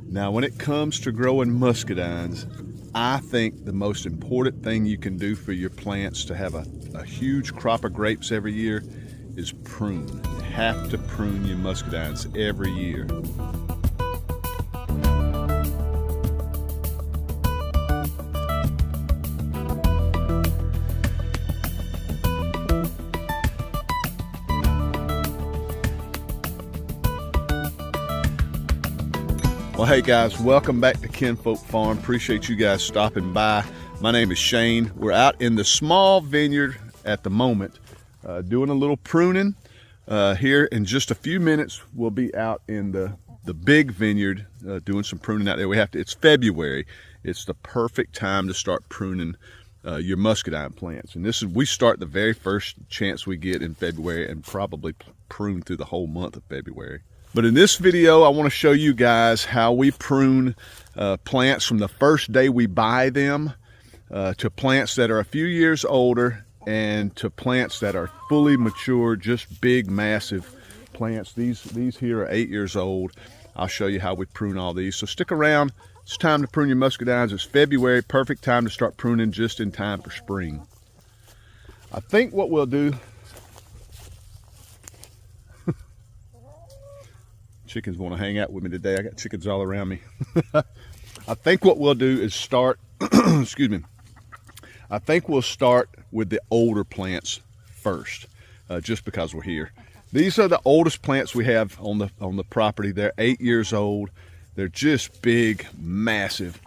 Now, when it comes to growing muscadines, I think the most important thing you can do for your plants to have a huge crop of grapes every year is prune. You have to prune your muscadines every year. Well, hey guys, welcome back to Kinfolk Farm. Appreciate you guys stopping by. My name is Shane. We're out in the small vineyard at the moment, doing a little pruning. Here in just a few minutes, we'll be out in the big vineyard doing some pruning out there. It's February. It's the perfect time to start pruning your muscadine plants. And we start the very first chance we get in February and probably prune through the whole month of February. But in this video, I want to show you guys how we prune plants from the first day we buy them to plants that are a few years older and to plants that are fully mature, just big, massive plants. These here are 8 years old. I'll show you how we prune all these. So stick around. It's time to prune your muscadines. It's February, perfect time to start pruning just in time for spring. I think what we'll do, chickens want to hang out with me today. I got chickens all around me. I think what we'll do is start, excuse me. I think we'll start with the older plants first, just because we're here. These are the oldest plants we have on the property. They're 8 years old. They're just big, massive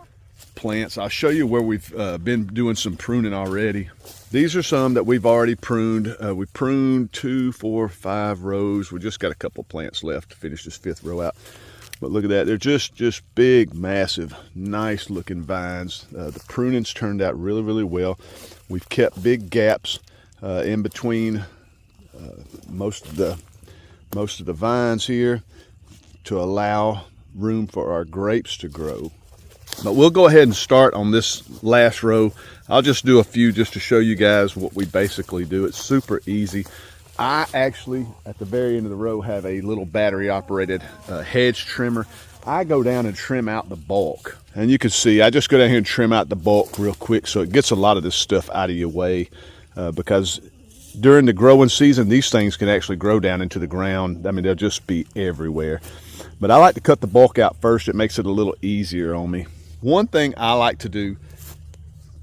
plants. I'll show you where we've been doing some pruning already. These are some that we've already pruned. We pruned 2, 4, 5 rows. We just got a couple plants left to finish this 5th row out. But look at that. They're just big, massive, nice looking vines. The pruning's turned out really, really well. We've kept big gaps in between most of the vines here to allow room for our grapes to grow. But we'll go ahead and start on this last row. I'll just do a few just to show you guys what we basically do. It's super easy. I actually, at the very end of the row, have a little battery operated hedge trimmer. I go down and trim out the bulk. And you can see, I just go down here and trim out the bulk real quick so it gets a lot of this stuff out of your way, because during the growing season, these things can actually grow down into the ground. I mean, they'll just be everywhere. But I like to cut the bulk out first. It makes it a little easier on me. One thing I like to do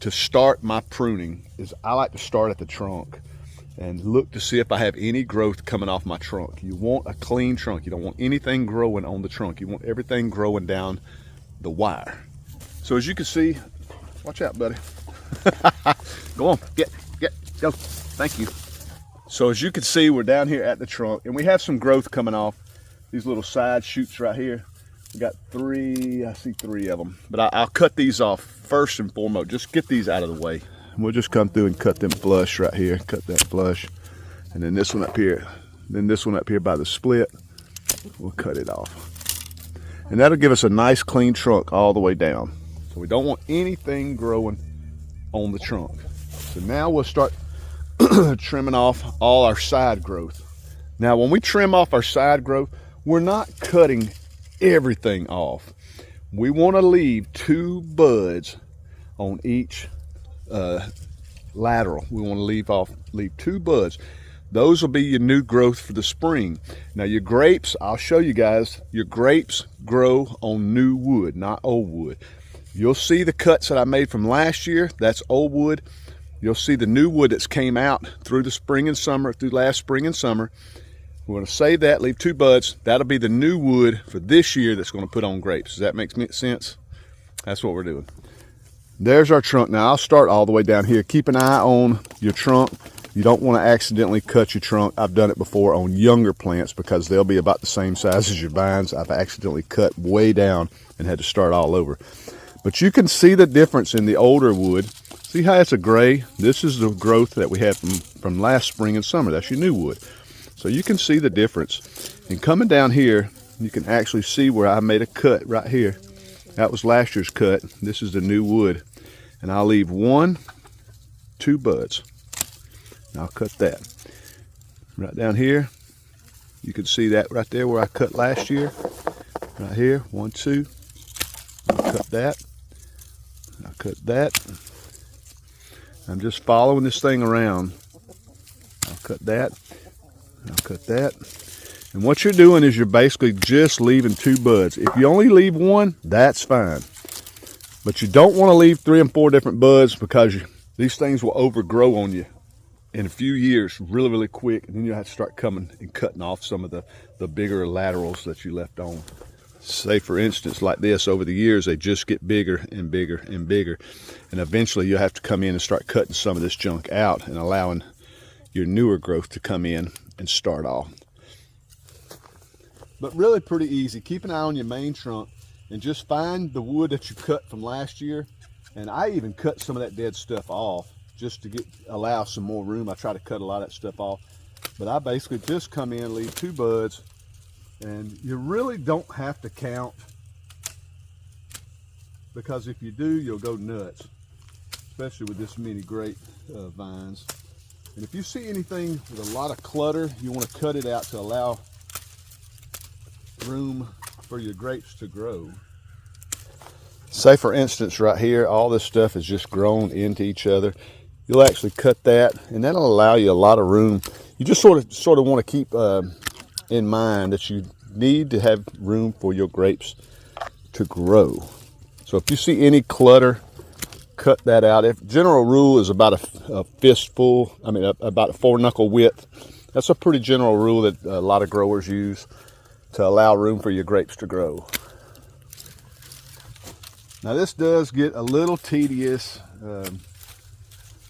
to start my pruning is I like to start at the trunk and look to see if I have any growth coming off my trunk. You want a clean trunk. You don't want anything growing on the trunk. You want everything growing down the wire. So as you can see, watch out, buddy. Go on, go. Thank you. So as you can see, we're down here at the trunk and we have some growth coming off these little side shoots right here. We got 3, I see 3 of them. But I'll cut these off first and foremost. Just get these out of the way. And we'll just come through and cut them flush right here. Cut that flush. And then this one up here. Then this one up here by the split. We'll cut it off. And that'll give us a nice clean trunk all the way down. So we don't want anything growing on the trunk. So now we'll start trimming off all our side growth. Now when we trim off our side growth, we're not cutting everything off. We want to leave 2 buds on each lateral. We want to leave 2 buds. Those will be your new growth for the spring. Now your grapes, I'll show you guys, your grapes grow on new wood, not old wood. You'll see the cuts that I made from last year, that's old wood. You'll see the new wood that's came out through the spring and summer, through last spring and summer. We're going to save that, leave 2 buds. That'll be the new wood for this year that's going to put on grapes. Does that make sense? That's what we're doing. There's our trunk. Now I'll start all the way down here. Keep an eye on your trunk. You don't want to accidentally cut your trunk. I've done it before on younger plants because they'll be about the same size as your vines. I've accidentally cut way down and had to start all over. But you can see the difference in the older wood. See how it's a gray? This is the growth that we had from last spring and summer. That's your new wood. So you can see the difference. And coming down here, you can actually see where I made a cut right here. That was last year's cut. This is the new wood. And I'll leave 1, 2 buds. And I'll cut that. Right down here, you can see that right there where I cut last year. Right here, 1, 2. cut that. I'll cut that. I'm just following this thing around. I'll cut that. I'll cut that. And what you're doing is you're basically just leaving 2 buds. If you only leave 1, that's fine. But you don't want to leave 3 and 4 different buds, because these things will overgrow on you in a few years really, really quick. And then you'll have to start coming and cutting off some of the bigger laterals that you left on. Say, for instance, like this, over the years, they just get bigger and bigger and bigger. And eventually you'll have to come in and start cutting some of this junk out and allowing your newer growth to come in and start off. But really pretty easy. Keep an eye on your main trunk and just find the wood that you cut from last year. And I even cut some of that dead stuff off just to allow some more room. I try to cut a lot of that stuff off. But I basically just come in, leave 2 buds, and you really don't have to count, because if you do, you'll go nuts, especially with this many grape vines. And if you see anything with a lot of clutter, you want to cut it out to allow room for your grapes to grow. Say, for instance, right here, all this stuff is just grown into each other. You'll actually cut that, and that'll allow you a lot of room. You just sort of want to keep in mind that you need to have room for your grapes to grow. So if you see any clutter, cut that out. If general rule is about a fistful, about a 4-knuckle width. That's a pretty general rule that a lot of growers use to allow room for your grapes to grow. Now this does get a little tedious,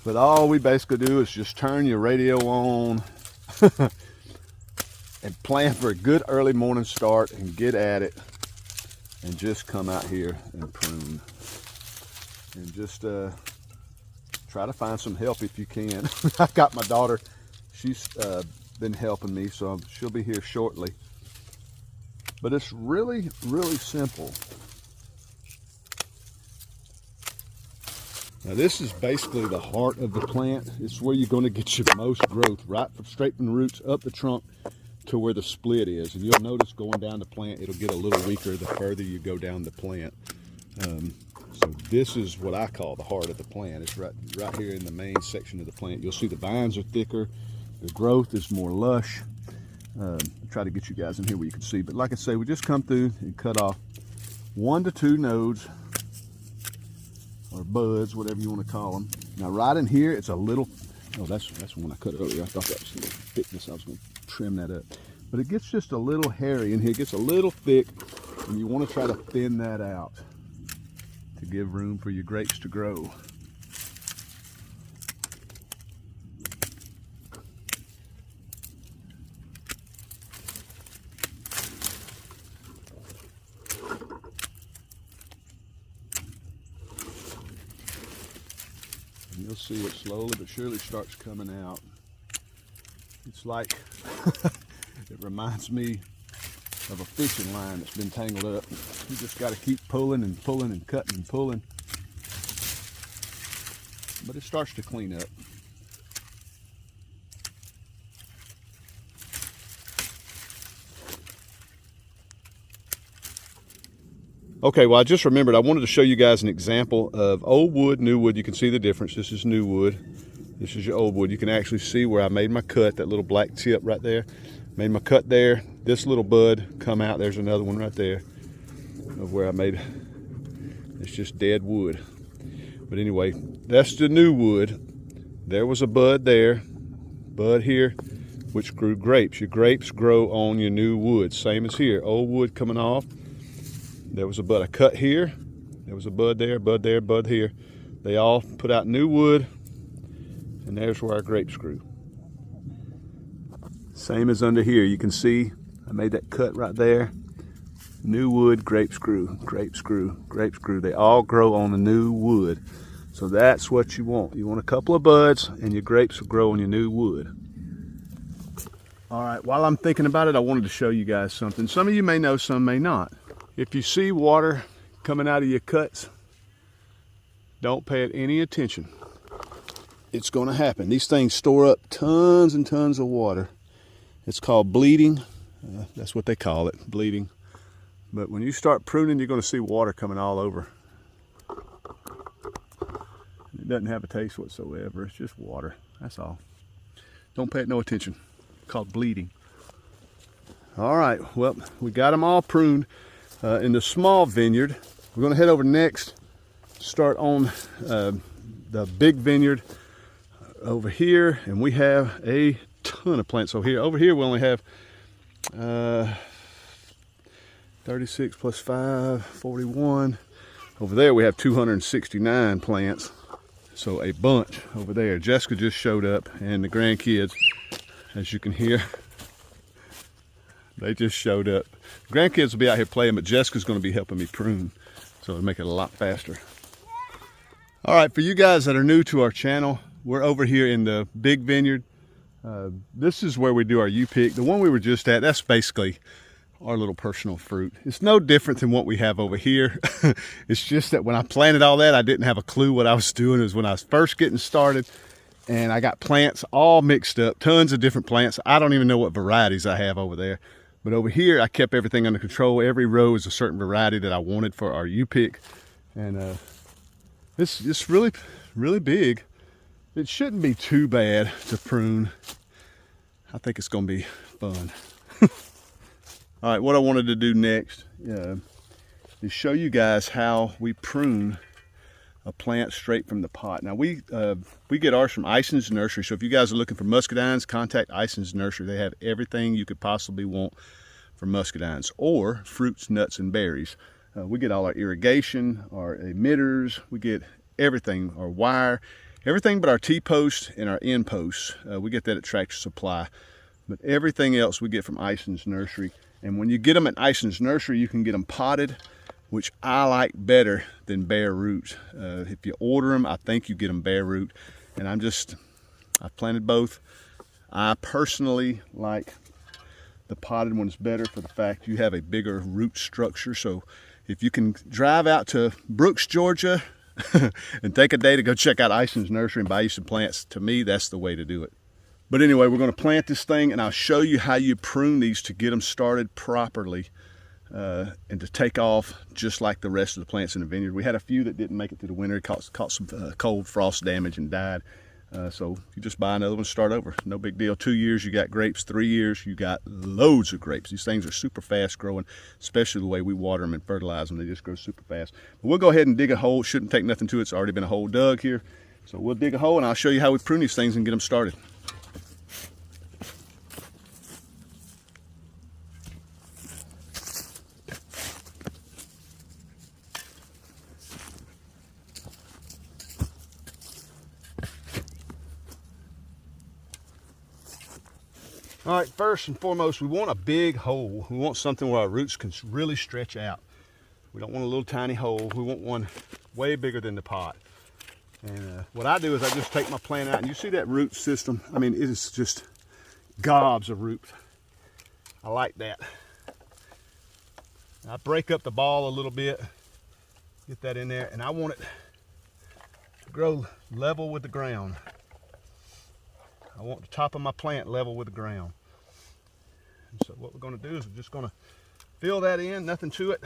but all we basically do is just turn your radio on and plan for a good early morning start and get at it, and just come out here and prune. And just try to find some help if you can. I got my daughter, she's been helping me, so she'll be here shortly. But it's really, really simple. Now this is basically the heart of the plant. It's where you're going to get your most growth, right from straight from the roots up the trunk to where the split is. And you'll notice going down the plant, it'll get a little weaker the further you go down the plant. So this is what I call the heart of the plant. It's right here in the main section of the plant. You'll see the vines are thicker, the growth is more lush. Try to get you guys in here where you can see. But like I say, we just come through and cut off 1 to 2 nodes, or buds, whatever you want to call them. Now right in here, it's a little, oh, that's the one I cut earlier. I thought that was a little thickness. I was going to trim that up. But it gets just a little hairy in here. It gets a little thick, and you want to try to thin that out to give room for your grapes to grow. And you'll see it slowly but surely starts coming out. It's like, it reminds me of a fishing line that's been tangled up. You just got to keep pulling and pulling and cutting and pulling. But it starts to clean up. Okay, well, I just remembered I wanted to show you guys an example of old wood, new wood. You can see the difference. This is new wood. This is your old wood. You can actually see where I made my cut, that little black tip right there. Made my cut there. This little bud come out. There's another one right there of where I made. It's just dead wood. But anyway, that's the new wood. There was a bud there, bud here, which grew grapes. Your grapes grow on your new wood. Same as here. Old wood coming off. There was a bud I cut here. There was a bud there, bud here. They all put out new wood, and there's where our grapes grew. Same as under here. You can see I made that cut right there. New wood, grapes grew, grapes grew, grapes grew. They all grow on the new wood. So that's what you want. You want a couple of buds, and your grapes will grow on your new wood. All right, while I'm thinking about it, I wanted to show you guys something. Some of you may know, some may not. If you see water coming out of your cuts, don't pay it any attention. It's going to happen. These things store up tons and tons of water. It's called bleeding. That's what they call it, bleeding. But when you start pruning, you're going to see water coming all over. It doesn't have a taste whatsoever. It's just water. That's all. Don't pay it no attention. It's called bleeding. All right, well, we got them all pruned in the small vineyard. We're going to head over next, start on the big vineyard over here, and we have a ton of plants over here. Over here we only have 36 plus 5, 41. Over there we have 269 plants. So a bunch over there. Jessica just showed up, and the grandkids, as you can hear, they just showed up. Grandkids will be out here playing, but Jessica's going to be helping me prune, so it'll make it a lot faster. All right, for you guys that are new to our channel, we're over here in the big vineyard. This is where we do our U-pick. The one we were just at, that's basically our little personal fruit. It's no different than what we have over here. It's just that when I planted all that, I didn't have a clue what I was doing. It was when I was first getting started, and I got plants all mixed up, tons of different plants. I don't even know what varieties I have over there. But over here, I kept everything under control. Every row is a certain variety that I wanted for our U-pick. And it's really, really big. It shouldn't be too bad to prune. I think it's gonna be fun. All right, what I wanted to do next is show you guys how we prune a plant straight from the pot. Now we get ours from Ison's Nursery, so if you guys are looking for muscadines, contact Ison's Nursery. They have everything you could possibly want for muscadines, or fruits, nuts, and berries. We get all our irrigation, our emitters, we get everything, our wire, everything but our T-posts and our end posts. We get that at Tractor Supply, but everything else we get from Ison's Nursery. And when you get them at Ison's Nursery, you can get them potted, which I like better than bare root. If you order them, I think you get them bare root. And I've planted both. I personally like the potted ones better for the fact you have a bigger root structure. So if you can drive out to Brooks, Georgia, and take a day to go check out Ison's Nursery and buy you some plants, to me, that's the way to do it. But anyway, we're going to plant this thing, and I'll show you how you prune these to get them started properly and to take off just like the rest of the plants in the vineyard. We had a few that didn't make it through the winter, caught some cold frost damage and died. So you just buy another one, start over. No big deal. 2 years, you got grapes. 3 years, you got loads of grapes. These things are super fast growing, especially the way we water them and fertilize them. They just grow super fast. But we'll go ahead and dig a hole. Shouldn't take nothing to it. It's already been a hole dug here. So we'll dig a hole, and I'll show you how we prune these things and get them started. All right, first and foremost, we want a big hole. We want something where our roots can really stretch out. We don't want a little tiny hole. We want one way bigger than the pot. And what I do is I just take my plant out, and you see that root system? I mean, it is just gobs of roots. I like that. I break up the ball a little bit, get that in there, and I want it to grow level with the ground. I want the top of my plant level with the ground. And so what we're going to do is we're just going to fill that in, nothing to it.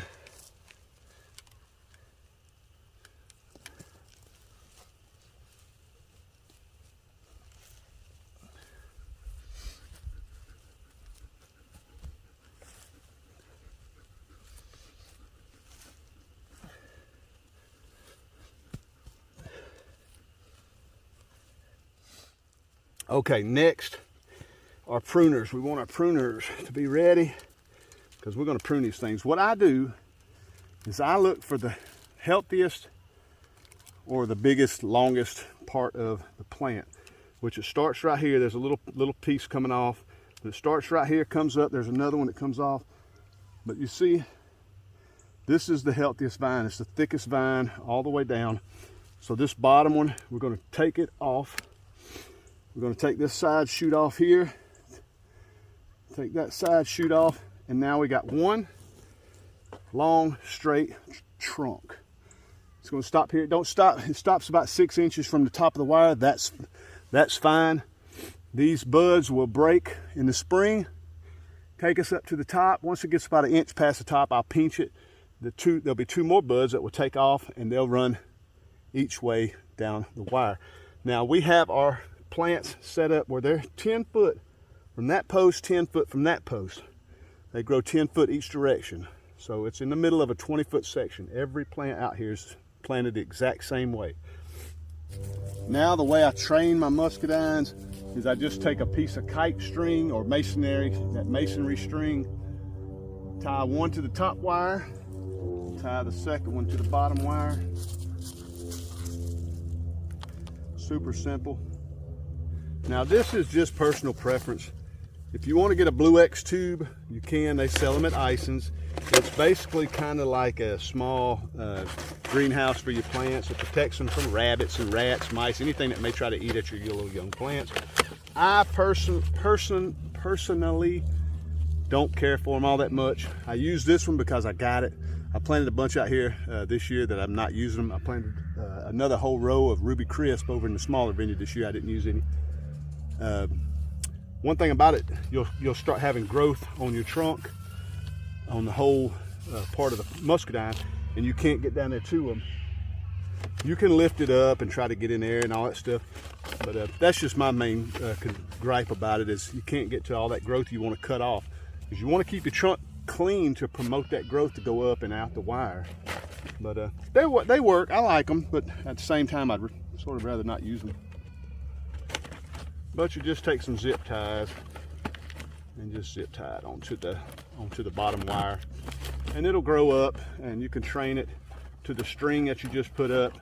Okay, next, our pruners. We want our pruners to be ready because we're going to prune these things. What I do is I look for the healthiest or the biggest, longest part of the plant, which it starts right here. There's a little piece coming off, but it starts right here, comes up. There's another one that comes off. But you see, this is the healthiest vine. It's the thickest vine all the way down. So this bottom one, we're going to take it off. We're going to take this side shoot off here, take that side shoot off, and now we got one long straight trunk. It's going to stop here. Don't stop. It stops about 6 inches from the top of the wire. That's fine. These buds will break in the spring, take us up to the top. Once it gets about an inch past the top, I'll pinch it. There'll be 2 more buds that will take off, and they'll run each way down the wire. Now we have our plants set up where they're 10 foot from that post, 10 foot from that post. They grow 10 foot each direction. So it's in the middle of a 20-foot section. Every plant out here is planted the exact same way. Now the way I train my muscadines is I just take a piece of kite string or masonry string, tie one to the top wire, tie the second one to the bottom wire. Super simple. Now this is just personal preference. If you want to get a Blue X tube, you can. They sell them at Ison's. It's basically kind of like a small greenhouse for your plants. It protects them from rabbits and rats, mice, anything that may try to eat at your little young plants. I personally don't care for them all that much. I use this one because I got it. I planted a bunch out here this year that I'm not using them. I planted another whole row of Ruby Crisp over in the smaller vineyard this year. I didn't use any. One thing about it, you'll start having growth on your trunk, on the whole part of the muscadine, and you can't get down there to them. You can lift it up and try to get in there and all that stuff, but that's just my main gripe about it, is you can't get to all that growth you want to cut off, because you want to keep your trunk clean to promote that growth to go up and out the wire. But they work. I like them, but at the same time I'd sort of rather not use them. But you just take some zip ties and just zip tie it onto the bottom wire, and it'll grow up, and you can train it to the string that you just put up,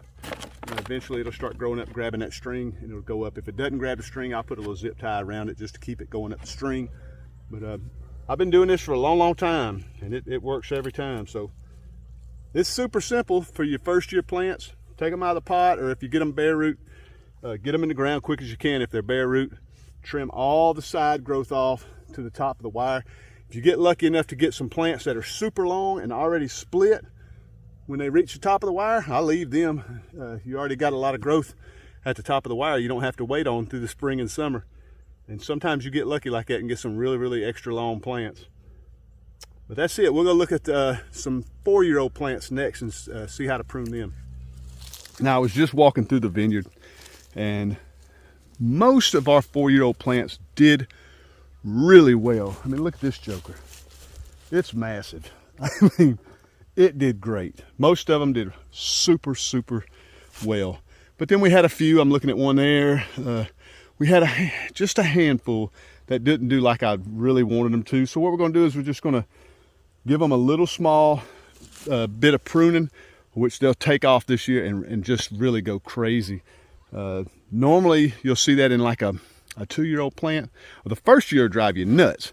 and eventually it'll start growing up, grabbing that string, and it'll go up. If it doesn't grab the string, I'll put a little zip tie around it just to keep it going up the string. But I've been doing this for a long time, and it works every time. So it's super simple for your first year plants. Take them out of the pot, or if you get them bare root, get them in the ground quick as you can. If they're bare root, trim all the side growth off to the top of the wire. If you get lucky enough to get some plants that are super long and already split, when they reach the top of the wire, I'll leave them. You already got a lot of growth at the top of the wire you don't have to wait on through the spring and summer. And sometimes you get lucky like that and get some really extra long plants. But that's it. We're gonna look at some 4-year-old plants next and see how to prune them. Now, I was just walking through the vineyard, and most of our 4-year-old plants did really well. I mean, look at this joker. It's massive. I mean, it did great. Most of them did super well. But then we had a few. I'm looking at one there. We had just a handful that didn't do like I really wanted them to. So what we're going to do is we're just going to give them a little small bit of pruning, which they'll take off this year and just really go crazy. Normally you'll see that in like a 2-year-old plant. Well, the first year will drive you nuts.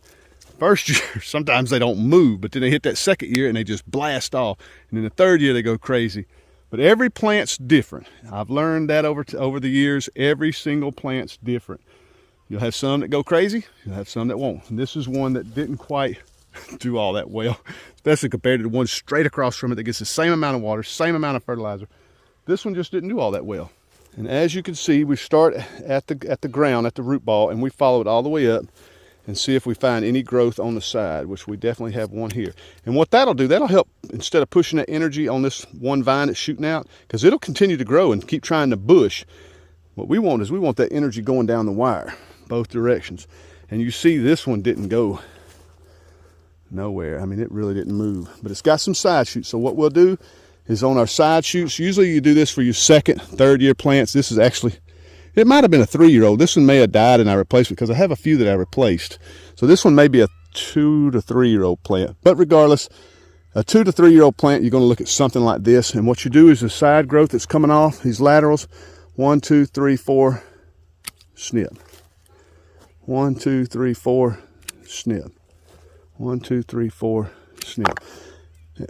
First year, sometimes they don't move, but then they hit that second year and they just blast off. And then the third year they go crazy. But every plant's different. I've learned that over the years. Every single plant's different. You'll have some that go crazy. You'll have some that won't. And this is one that didn't quite do all that well, especially compared to the one straight across from it that gets the same amount of water, same amount of fertilizer. This one just didn't do all that well. And as you can see, we start at the ground, at the root ball, and we follow it all the way up and see if we find any growth on the side, which we definitely have one here. And what that'll do, that'll help, instead of pushing that energy on this one vine that's shooting out, because it'll continue to grow and keep trying to bush. What we want is we want that energy going down the wire, both directions. And you see this one didn't go nowhere. I mean, it really didn't move, but it's got some side shoots. So what we'll do is on our side shoots, usually you do this for your 2nd, 3rd year plants. This is actually, it might have been a 3-year-old. This one may have died and I replaced it because I have a few that I replaced. So this one may be a 2 to 3-year-old plant. But regardless, a 2 to 3-year-old plant, you're going to look at something like this. And what you do is the side growth that's coming off, these laterals, 1, 2, 3, 4, snip. 1, 2, 3, 4, snip. 1, 2, 3, 4, snip.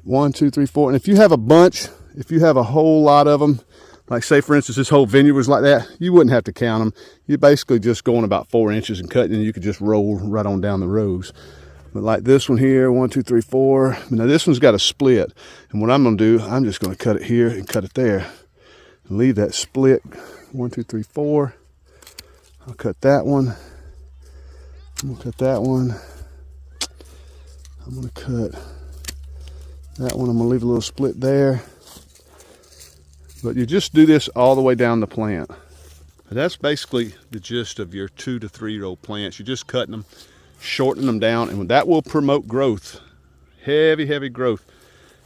1, 2, 3, 4. And if you have a bunch, if you have a whole lot of them, like say for instance this whole vineyard was like that, you wouldn't have to count them. You're basically just going about 4 inches and cutting, and you could just roll right on down the rows. But like this one here, 1, 2, 3, 4. Now this one's got a split, and what I'm going to do, I'm just going to cut it here and cut it there, and leave that split. 1, 2, 3, 4. I'll cut that one. I'll cut that one. I'm gonna cut that one. I'm gonna leave a little split there. But you just do this all the way down the plant. That's basically the gist of your 2 to 3 year old plants. You're just cutting them, shortening them down, and that will promote growth. Heavy growth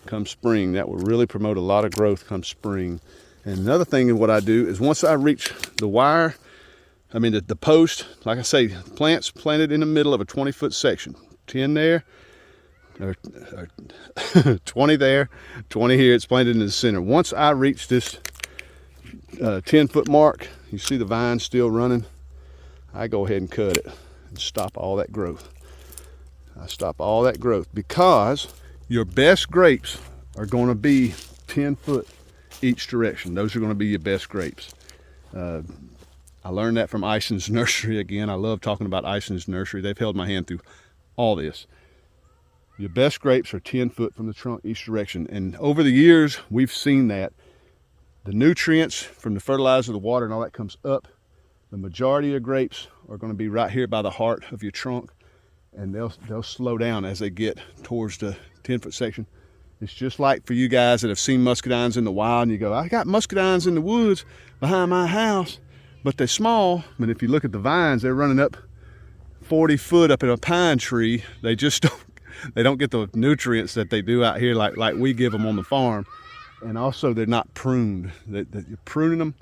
come spring. That will really promote a lot of growth come spring. And another thing what I do is once I reach the wire, the post, like I say, plants planted in the middle of a 20-foot section. 10 there, or 20 there, 20 here. It's planted in the center. Once I reach this 10-foot mark, you see the vine still running, I go ahead and cut it and stop all that growth. I stop all that growth because your best grapes are going to be 10 foot each direction. Those are going to be your best grapes. I learned that from Ison's Nursery. Again, I love talking about Ison's Nursery. They've held my hand through all this. Your best grapes are 10 foot from the trunk each direction. And over the years, we've seen that. The nutrients from the fertilizer, the water, and all that comes up. The majority of grapes are going to be right here by the heart of your trunk, and they'll slow down as they get towards the 10-foot section. It's just like for you guys that have seen muscadines in the wild, and you go, I got muscadines in the woods behind my house, but they're small. But if you look at the vines, they're running up 40 foot up in a pine tree. They just don't get the nutrients that they do out here like we give them on the farm. And also they're not pruned. You're pruning them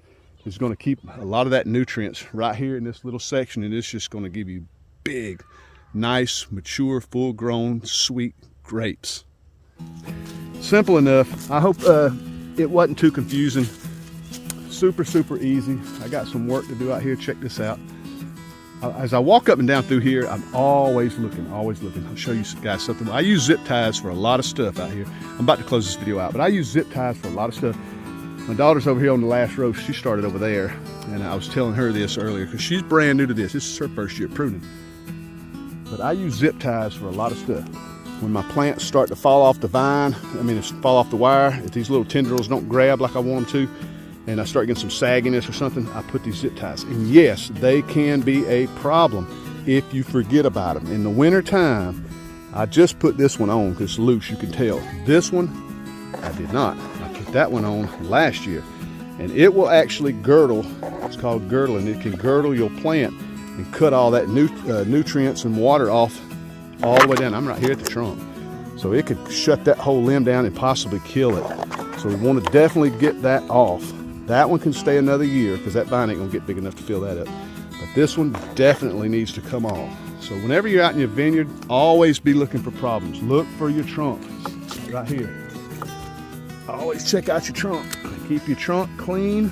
is going to keep a lot of that nutrients right here in this little section, and it's just going to give you big, nice, mature, full-grown, sweet grapes. Simple enough. I hope it wasn't too confusing. Super easy. I got some work to do out here. Check this out. As I walk up and down through here, I'm always looking. I'll show you guys something. I use zip ties for a lot of stuff out here. I'm about to close this video out, but I use zip ties for a lot of stuff. My daughter's over here on the last row. She started over there, and I was telling her this earlier because she's brand new to this. This is her first year pruning. But I use zip ties for a lot of stuff. When my plants start to fall off the vine, fall off the wire, if these little tendrils don't grab like I want them to, and I start getting some sagginess or something, I put these zip ties. And yes, they can be a problem if you forget about them. In the winter time, I just put this one on because it's loose, you can tell. This one, I did not. I put that one on last year. And it will actually girdle. It's called girdling. It can girdle your plant and cut all that nutrients and water off all the way down. I'm right here at the trunk. So it could shut that whole limb down and possibly kill it. So we want to definitely get that off. That one can stay another year because that vine ain't gonna get big enough to fill that up. But this one definitely needs to come off. So whenever you're out in your vineyard, always be looking for problems. Look for your trunk right here. Always check out your trunk. Keep your trunk clean.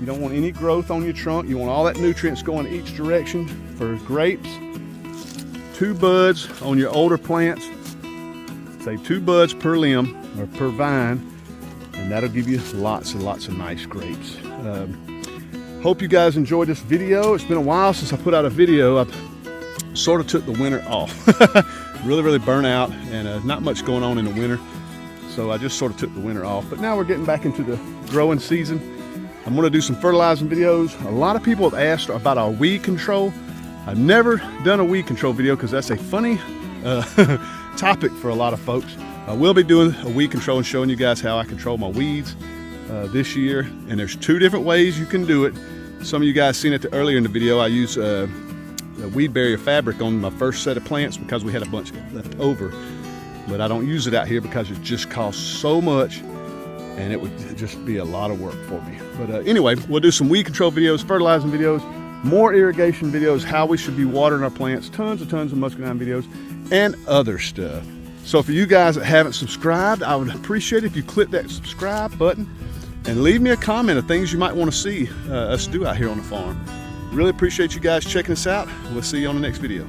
You don't want any growth on your trunk. You want all that nutrients going each direction. For grapes, 2 buds on your older plants. Say 2 buds per limb or per vine. And that'll give you lots and lots of nice grapes. Hope you guys enjoyed this video. It's been a while since I put out a video. I sort of took the winter off. really burnt out, and not much going on in the winter. So I just sort of took the winter off. But now we're getting back into the growing season. I'm gonna do some fertilizing videos. A lot of people have asked about our weed control. I've never done a weed control video because that's a funny topic for a lot of folks. I will be doing a weed control and showing you guys how I control my weeds this year. And there's 2 different ways you can do it. Some of you guys seen it earlier in the video. I use a weed barrier fabric on my first set of plants because we had a bunch left over. But I don't use it out here because it just costs so much and it would just be a lot of work for me. But anyway, we'll do some weed control videos, fertilizing videos, more irrigation videos, how we should be watering our plants, tons of muscadine videos, and other stuff. So for you guys that haven't subscribed, I would appreciate it if you click that subscribe button and leave me a comment of things you might want to see us do out here on the farm. Really appreciate you guys checking us out. We'll see you on the next video.